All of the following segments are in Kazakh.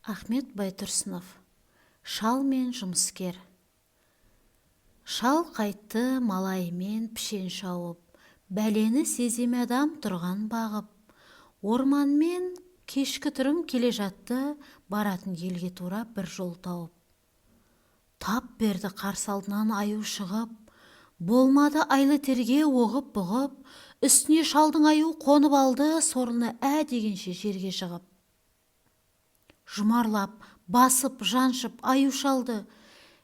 Ахмет Байтұрсынов. Шал мен жұмыскер. Шал қайтты малайымен пішен шауып, бәлені сеземе адам тұрған бағып. Орманмен кешкі тұрым келе жатты, баратын елге тура бір жол тауып. Тап берді қарсы алдынан аю шығып, болмады айлы терге оғып бұғып, үстіне шалдың аю қонып алды, сорлыны дегенше жерге жығып. Жұмарлап, басып, жаншып аю шалды,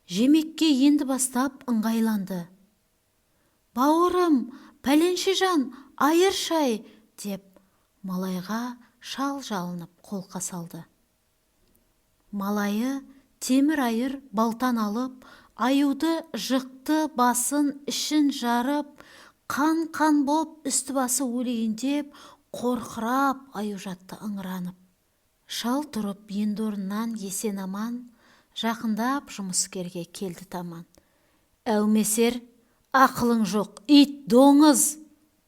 жемекке енді бастап ыңғайланды. «Бауырым, пәленші жан, айыр шай!» деп малайға шал жалынып қолқа салды. Малайы темір айыр балтан алып, аюды жықты, басын, ішін жарып, қан боп, үсті басы өлейіндеп, қорқырап аю жатты ыңыранып. Шал тұрып енді орнынан есен аман, жақындап жұмыскерге келді таман. «Әумесер, ақылың жоқ, ит, доңыз!»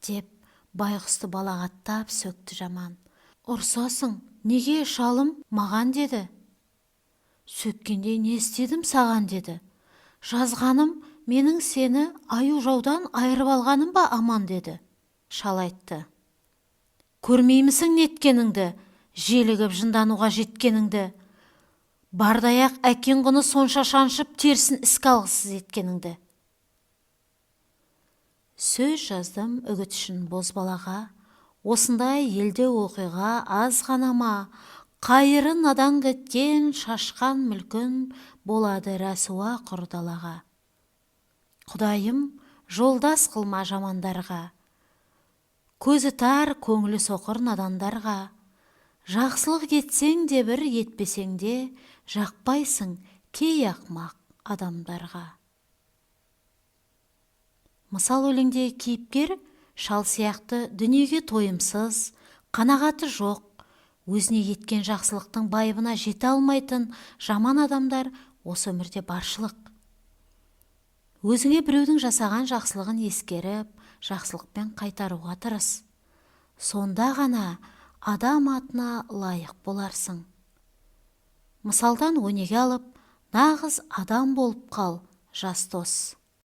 деп байғұсты балағаттап сөкті жаман. «Ұрсасың, неге шалым маған?» деді. «Сөккенде не істедім саған?» деді. «Жазғаным менің сені аю жаудан айырып алғаным ба аман?» деді. Шал айтты: «Көрмеймісің неткеніңді, желігіп жындануға жеткеніңді, бардаяқ әкең құны сонша шаншып терсін іске алғысыз еткеніңді». Сөз жаздым үгіт үшін бозбалаға, осындай елде оқиға аз ғана ма, қайыры надан кеткен шашқан мүлкін болады рәсуа құрдалаға. Құдайым жолдас қылма жамандарға, көзі тар көңілі соқыр надандарға. Жақсылық етсең де бір, етпесең де, жақпайсың кей ақмақ адамдарға. Мысал өлеңдегі кейіпкер шал сияқты дүниеге тойымсыз, қанағаты жоқ, өзіне еткен жақсылықтың байыбына жете алмайтын жаман адамдар осы өмірде баршылық. Өзіңе біреудің жасаған жақсылығын ескеріп, жақсылықпен қайтаруға тырыс. Сонда ғана адам атына лайық боларсың. Мысалдан өнеге алып, нағыз адам болып қал, жас дос.